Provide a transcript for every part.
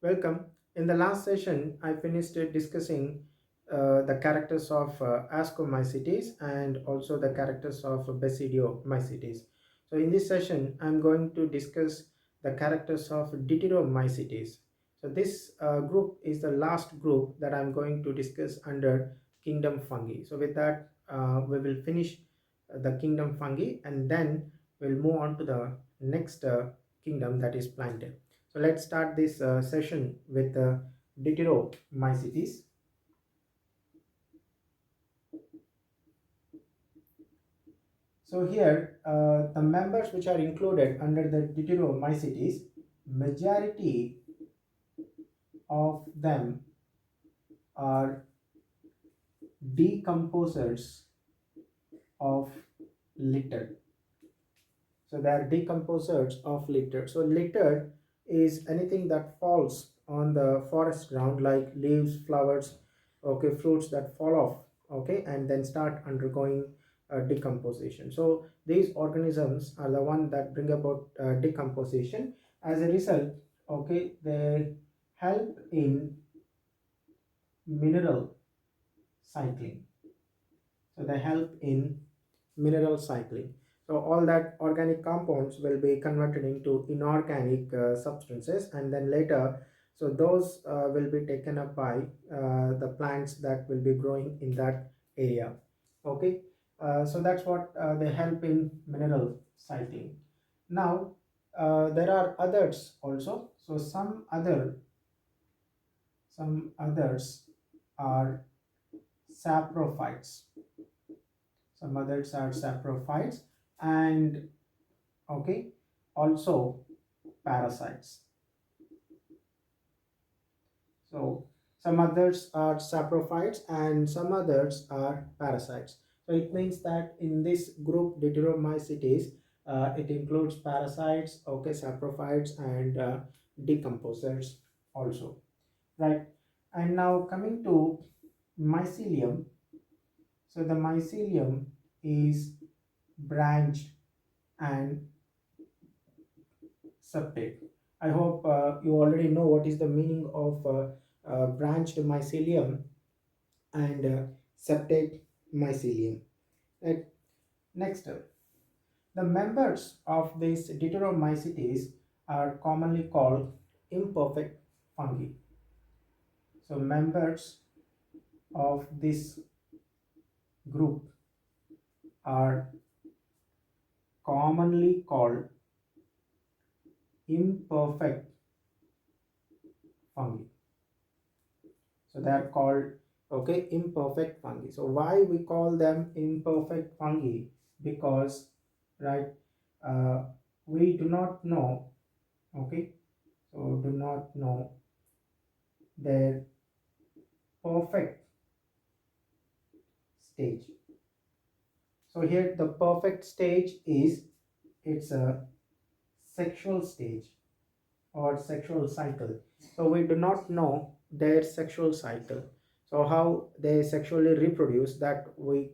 Welcome. In the last session, I finished discussing the characters of ascomycetes and also the characters of basidiomycetes. So in this session, I'm going to discuss the characters of deuteromycetes. So this group is the last group that I'm going to discuss under kingdom fungi. So with that, we will finish the kingdom fungi and then we'll move on to the next kingdom, that is plant. So let's start this session with deuteromycetes. So here the members which are included under the deuteromycetes, majority of them are decomposers of litter. So they are decomposers of litter. So litter is anything that falls on the forest ground, like leaves, flowers, okay, fruits that fall off, okay, and then start undergoing decomposition. So these organisms are the one that bring about decomposition. As a result, okay, they help in mineral cycling. So they help in mineral cycling. So all that organic compounds will be converted into inorganic substances, and then later, so those will be taken up by the plants that will be growing in that area. Okay, so that's what they help in mineral cycling. Now there are others also. So some others are saprophytes. Some others are saprophytes, and okay, also parasites. So some others are saprophytes and some others are parasites. So it means that in this group deuteromycetes, it includes parasites, okay, saprophytes, and decomposers also, right? And now coming to mycelium. So the mycelium is branched and septate. I hope you already know what is the meaning of branched mycelium and septate mycelium. Right. Next, the members of this deuteromycetes are commonly called imperfect fungi. So members of this group are commonly called imperfect fungi. So they are called, okay, imperfect fungi. So why we call them imperfect fungi? Because, right, uh, we do not know, okay, so do not know their perfect stage. So here the perfect stage is, it's a sexual stage or sexual cycle. So we do not know their sexual cycle. So how they sexually reproduce, that we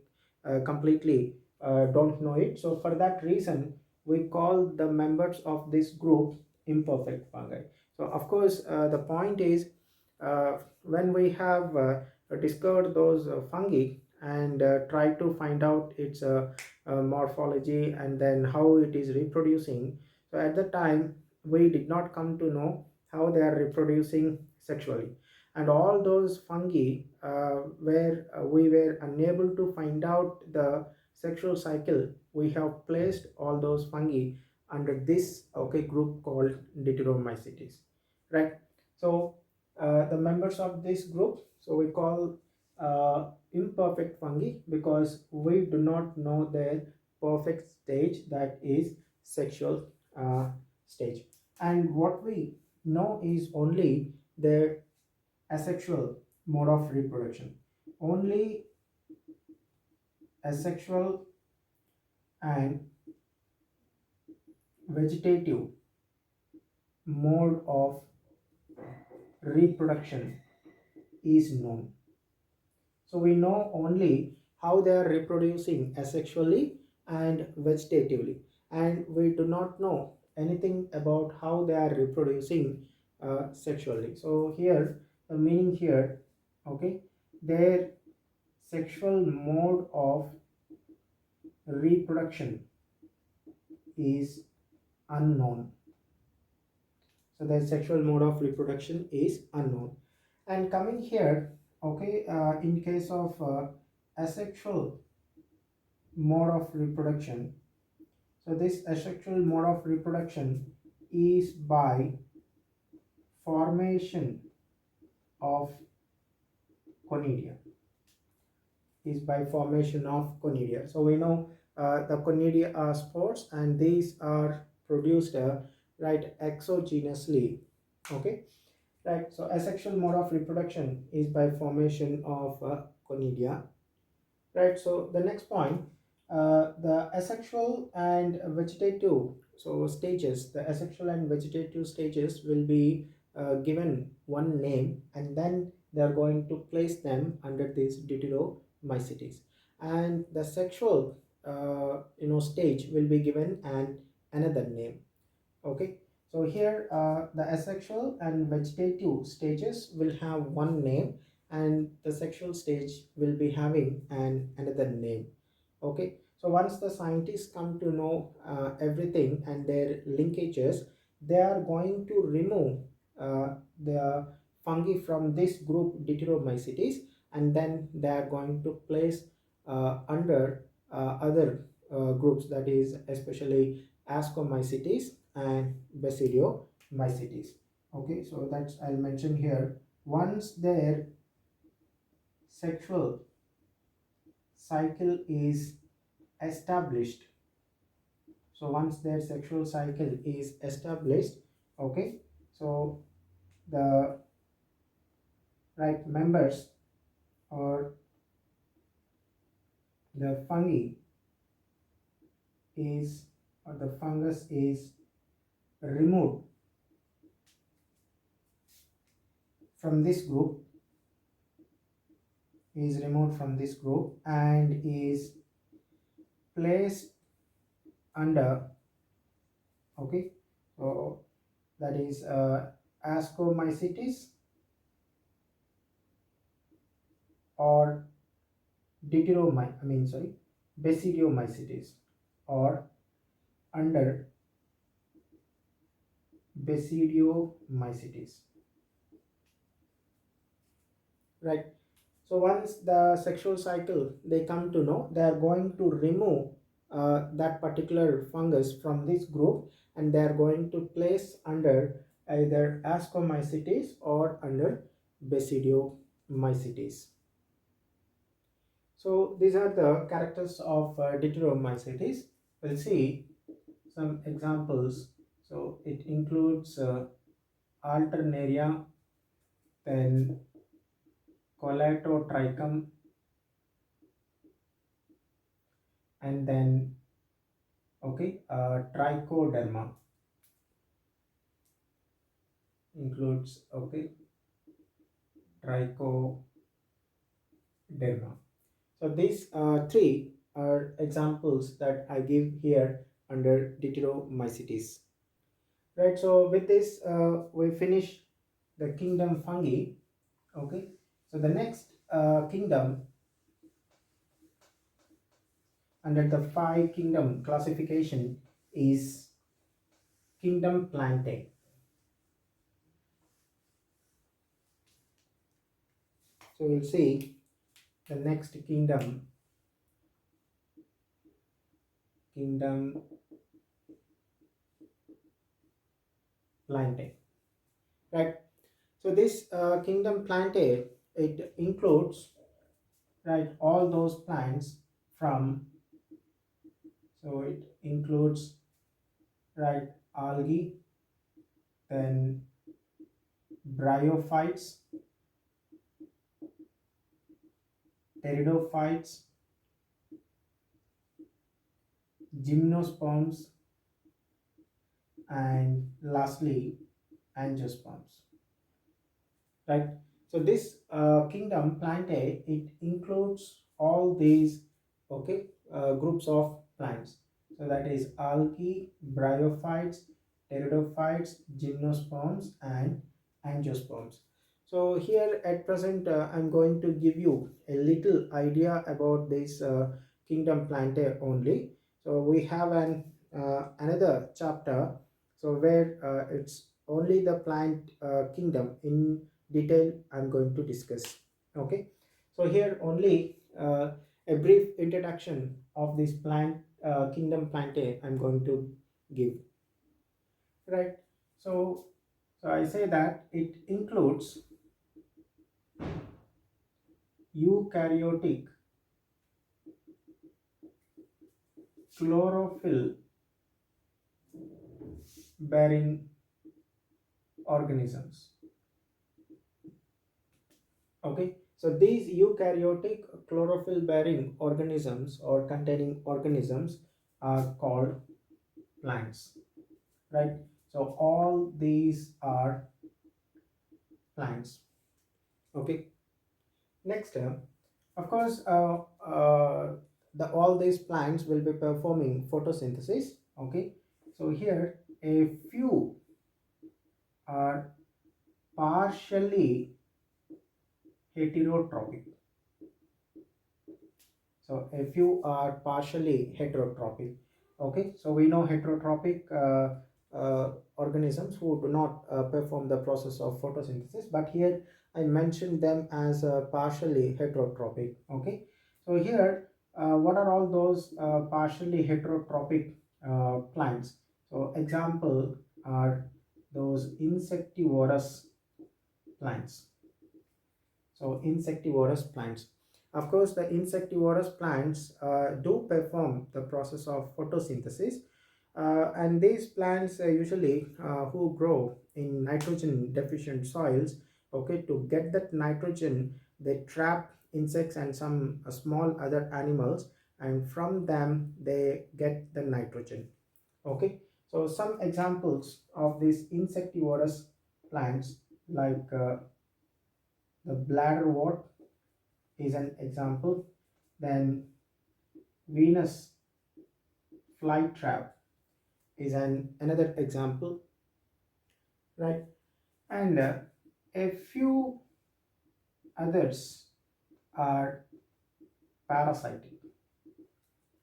completely don't know it. So for that reason, we call the members of this group imperfect fungi. So of course, the point is, when we have discovered those fungi and try to find out its morphology and then how it is reproducing, so at the time we did not come to know how they are reproducing sexually. And all those fungi where we were unable to find out the sexual cycle, we have placed all those fungi under this, okay, group called deuteromycetes, right? So the members of this group, so we call imperfect fungi because we do not know their perfect stage, that is sexual stage. And what we know is only their asexual mode of reproduction. Only asexual and vegetative mode of reproduction is known. So we know only how they are reproducing asexually and vegetatively, and we do not know anything about how they are reproducing sexually. So here the meaning here, okay, their sexual mode of reproduction is unknown. So their sexual mode of reproduction is unknown. And coming here, okay, in case of asexual mode of reproduction, so this asexual mode of reproduction is by formation of conidia, is by formation of conidia. So we know the conidia are spores, and these are produced right exogenously. Okay, right. So asexual mode of reproduction is by formation of conidia. Right. So the next point, the asexual and vegetative so stages, the asexual and vegetative stages will be given one name, and then they are going to place them under these deuteromycetes, and the sexual stage will be given another name. Okay, so here the asexual and vegetative stages will have one name, and the sexual stage will be having another name. Okay, so once the scientists come to know everything and their linkages, they are going to remove the fungi from this group deuteromycetes, and then they are going to place under other groups, that is especially ascomycetes and basidiomycetes. Okay, so that's I'll mention here. Once their sexual cycle is established, so once their sexual cycle is established, okay, so the right members or the fungi is or the fungus is removed from this group, and is placed under, okay, so that is ascomycetes or basidiomycetes, or under basidiomycetes. Right. So once the sexual cycle they come to know, they are going to remove that particular fungus from this group, and they are going to place under either ascomycetes or under basidiomycetes. So these are the characters of deuteromycetes. We'll see some examples. So it includes alternaria, then collatotrichum, and then okay, trichoderma includes, okay, trichoderma. So these three are examples that I give here under deuteromycetes. Right. So with this, we finish the kingdom fungi. Okay. So the next kingdom under the five kingdom classification is kingdom Plantae. So we'll see the next kingdom Plantae. Right. So this kingdom Plantae, it includes, right, all those plants from, so it includes, right, algae, then bryophytes, pteridophytes, gymnosperms, and lastly angiosperms. Right. So this kingdom Plantae, it includes all these, okay, groups of plants. So that is algae, bryophytes, pteridophytes, gymnosperms, and angiosperms. So here at present I'm going to give you a little idea about this kingdom plantae only. So we have an another chapter, so where it's only the plant kingdom in detail I'm going to discuss. Okay, so here only a brief introduction of this plant kingdom plantae I'm going to give, right? So I say that it includes eukaryotic chlorophyll bearing organisms. Okay, so these eukaryotic chlorophyll bearing organisms or containing organisms are called plants, right? So all these are plants. Okay, next of course the all these plants will be performing photosynthesis. Okay, so here a few are partially heterotrophic. So a few are partially heterotrophic. Okay, so we know heterotrophic organisms who do not perform the process of photosynthesis, but here I mentioned them as partially heterotrophic. Okay, so here what are all those partially heterotrophic plants? So example are those insectivorous plants. So insectivorous plants. Of course, the insectivorous plants do perform the process of photosynthesis, and these plants usually who grow in nitrogen deficient soils. Okay, to get that nitrogen, they trap insects and some small other animals, and from them they get the nitrogen. Okay, so some examples of these insectivorous plants like the bladderwort is an example. Then Venus flytrap is another example, right? And a few others are parasitic.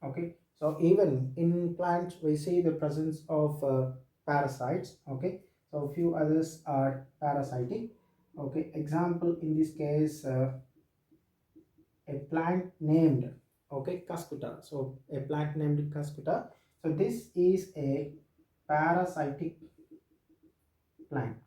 Okay, so even in plants we see the presence of parasites. Okay, so a few others are parasitic. Okay, example in this case a plant named, okay, cuscuta. So a plant named cuscuta, so this is a parasitic plant.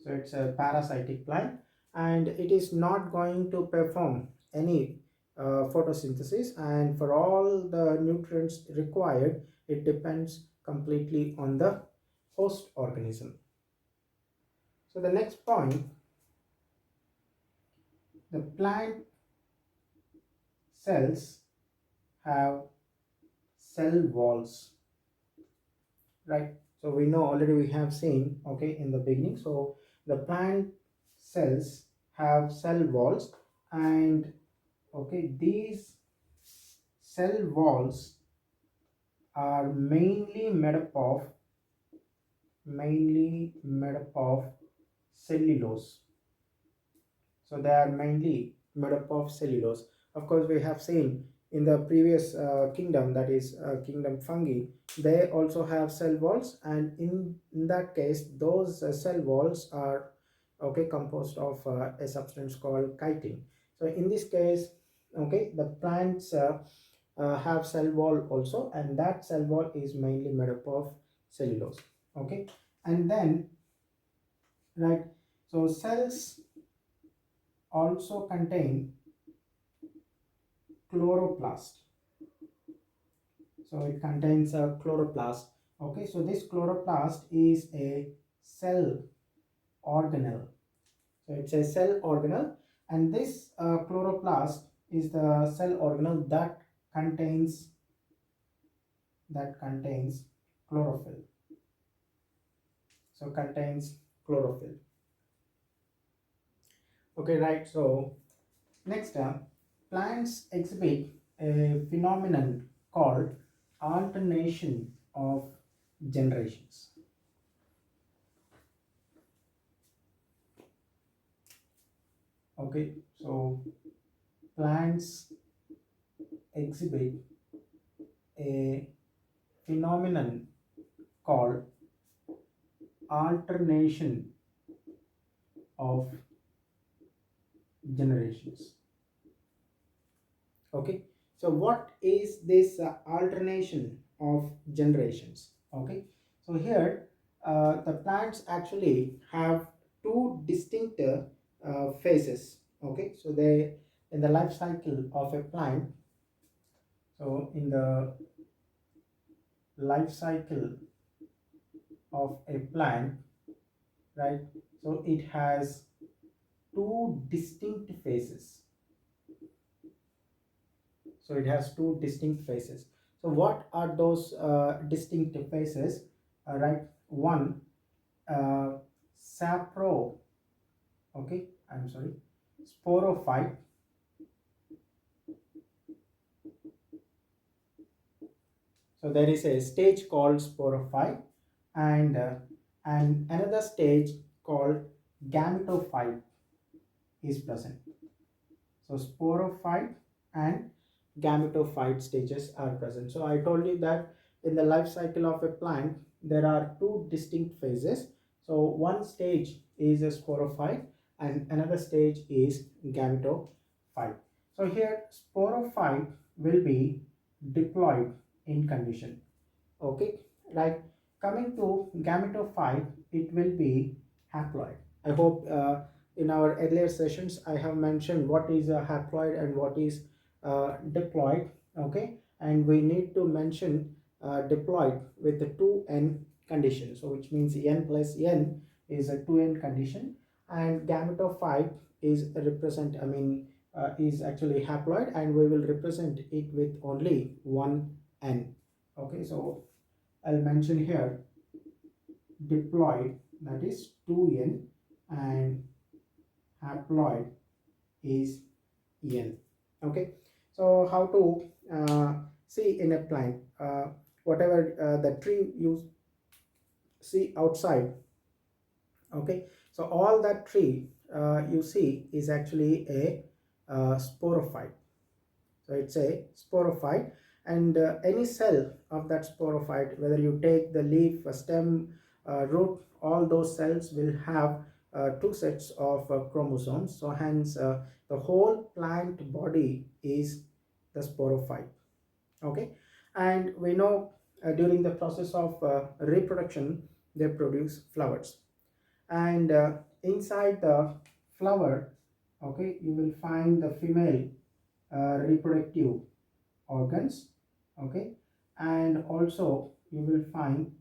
So it's a parasitic plant and it is not going to perform any photosynthesis, and for all the nutrients required it depends completely on the host organism. So the next point, the plant cells have cell walls, right? So we know already, we have seen, okay, in the beginning. So the plant cells have cell walls, and okay, these cell walls are mainly made up of cellulose. So they are mainly made up of cellulose. Of course, we have seen in the previous kingdom, that is kingdom fungi, they also have cell walls, and in that case those cell walls are, okay, composed of a substance called chitin. So in this case, okay, the plants have cell wall also, and that cell wall is mainly made up of cellulose. Okay, and then, right, so cells also contain chloroplast. So it contains a chloroplast. Okay, so this chloroplast is a cell organelle. So it's a cell organelle, and this chloroplast is the cell organelle that contains chlorophyll. So contains chlorophyll. Okay, right. So next, plants exhibit a phenomenon called alternation of generations. Okay, so plants exhibit a phenomenon called alternation of generations. Okay, so what is this alternation of generations? Okay, so here the plants actually have two distinct phases. Okay, so they in the life cycle of a plant, so in the life cycle of a plant, right, so it has two distinct phases. So it has two distinct phases. So what are those distinct phases? Right, one, uh, sapro, okay, I'm sorry, sporophyte. So there is a stage called sporophyte, and another stage called gametophyte is present. So sporophyte and gametophyte stages are present. So I told you that in the life cycle of a plant, there are two distinct phases. So one stage is a sporophyte and another stage is gametophyte. So here sporophyte will be diploid in condition. Okay, right. Coming to gametophyte, it will be haploid. I hope in our earlier sessions I have mentioned what is a haploid and what is diploid. Okay, and we need to mention diploid with the 2n condition. So which means n plus n is a 2n condition, and gametophyte is represent. I mean is actually haploid, and we will represent it with only one n. Okay, so I'll mention here diploid, that is 2n, and haploid is n. Okay, so how to see in a plant, whatever the tree you see outside. Okay, so all that tree you see is actually a sporophyte. So it's a sporophyte, and any cell of that sporophyte, whether you take the leaf, stem, root, all those cells will have two sets of chromosomes. So hence the whole plant body is the sporophyte. Okay, and we know during the process of reproduction they produce flowers, and inside the flower, okay, you will find the female reproductive organs. Okay, and also you will find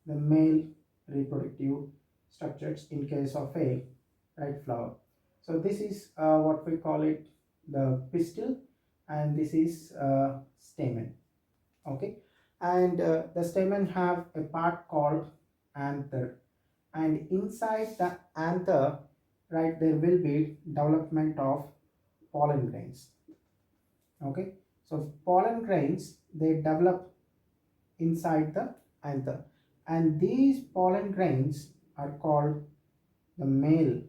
the male reproductive structures in case of a right flower. So this is what we call it the pistil, and this is stamen. Okay, and the stamen have a part called anther, and inside the anther, right, there will be development of pollen grains. Okay, so pollen grains, they develop inside the anther, and these pollen grains are called the male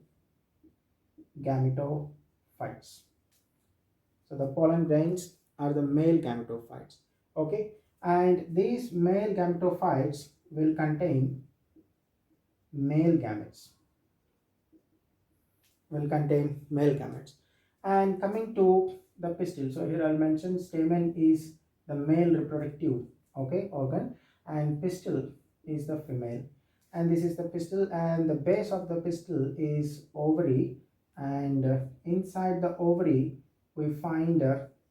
gametophytes. So the pollen grains are the male gametophytes. Okay, and these male gametophytes will contain male gametes, and coming to the pistil, so here I'll mention stamen is the male reproductive, okay, organ, and pistil is the female, and this is the pistil, and the base of the pistil is ovary, and inside the ovary we find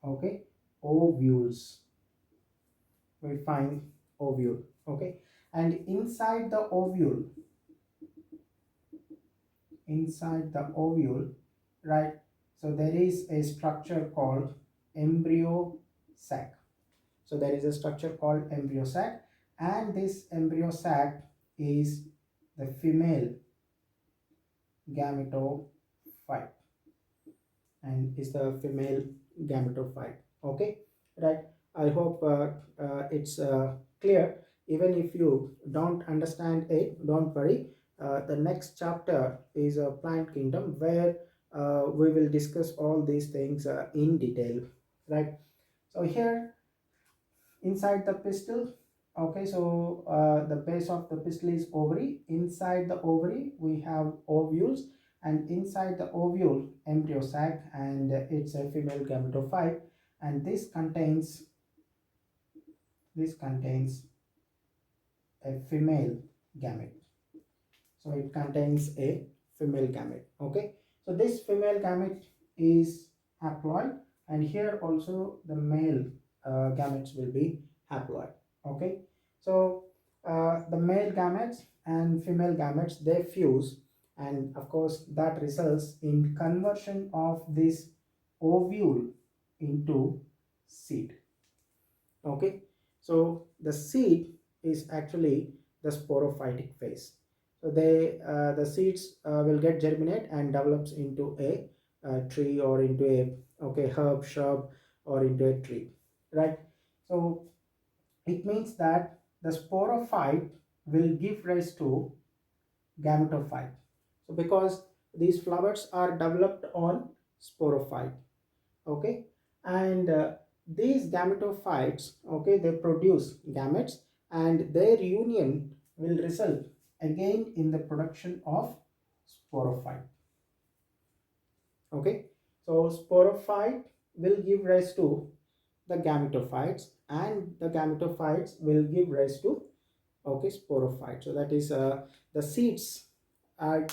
okay, ovules, we find ovule. Okay, and inside the ovule, right, so there is a structure called embryo sac. So there is a structure called embryo sac, and this embryo sac is the female gametophyte, and is the female gametophyte. Okay, right, I hope it's clear. Even if you don't understand it, don't worry. The next chapter is a plant kingdom, where we will discuss all these things in detail, right? So here inside the pistil, okay, so the base of the pistil is ovary. Inside the ovary we have ovules, and inside the ovule embryo sac, and it's a female gametophyte, and this contains a female gamete. So it contains a female gamete. Okay, so this female gamete is haploid, and here also the male gametes will be haploid. Okay, so the male gametes and female gametes, they fuse, and of course that results in conversion of this ovule into seed. Okay, so the seed is actually the sporophytic phase. So the seeds will get germinate and develops into a tree, or into a, okay, herb, shrub, or into a tree, right? So it means that the sporophyte will give rise to gametophyte. So because these flowers are developed on sporophyte, okay, and these gametophytes, okay, they produce gametes, and their union will result again in the production of sporophyte. Okay, so sporophyte will give rise to the gametophytes, and the gametophytes will give rise to, okay, sporophyte. So that is the seeds are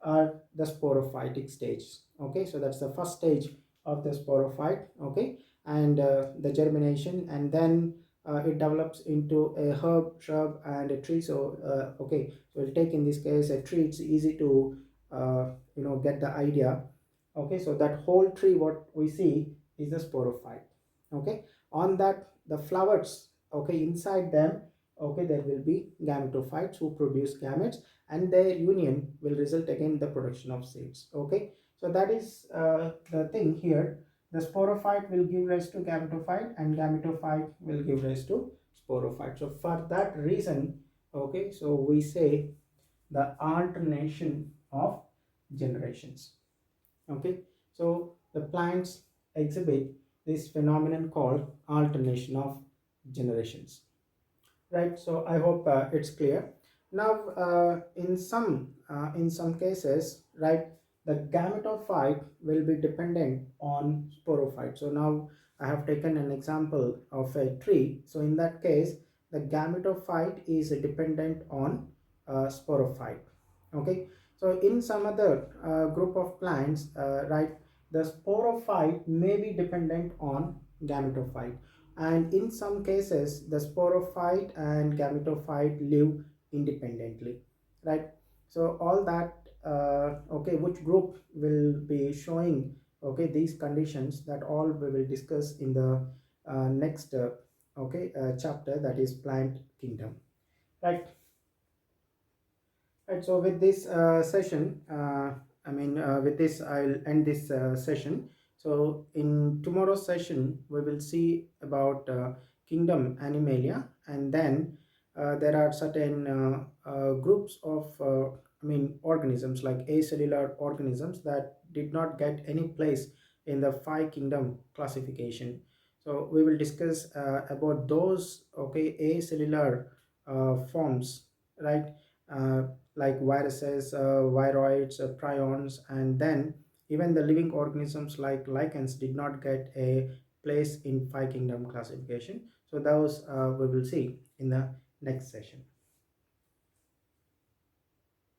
the sporophytic stage. Okay, so that's the first stage of the sporophyte. Okay, and the germination, and then it develops into a herb, shrub, and a tree. So okay, so we'll take in this case a tree. It's easy to get the idea. Okay, so that whole tree what we see is the sporophyte. Okay, on that the flowers, okay, inside them, okay, there will be gametophytes who produce gametes, and their union will result again in the production of seeds. Okay, so that is the thing here. The sporophyte will give rise to gametophyte, and gametophyte will give rise to sporophyte. So for that reason, okay, so we say the alternation of generations. Okay, so the plants exhibit this phenomenon called alternation of generations, right? So I hope it's clear now. In some cases, right, the gametophyte will be dependent on sporophyte. So now I have taken an example of a tree. So in that case, the gametophyte is dependent on sporophyte. Okay, so in some other group of plants, right, the sporophyte may be dependent on gametophyte, and in some cases the sporophyte and gametophyte live independently, right? So all that, okay, which group will be showing, okay, these conditions, that all we will discuss in the next chapter, that is plant kingdom, right? Right, so with this session, with this, I'll end this session. So in tomorrow's session, we will see about kingdom Animalia, and then there are certain groups of, organisms, like acellular organisms, that did not get any place in the five kingdom classification. So we will discuss about those, okay, acellular forms, right? Uh, like viruses, viroids, prions, and then even the living organisms like lichens did not get a place in five kingdom classification. So those we will see in the next session.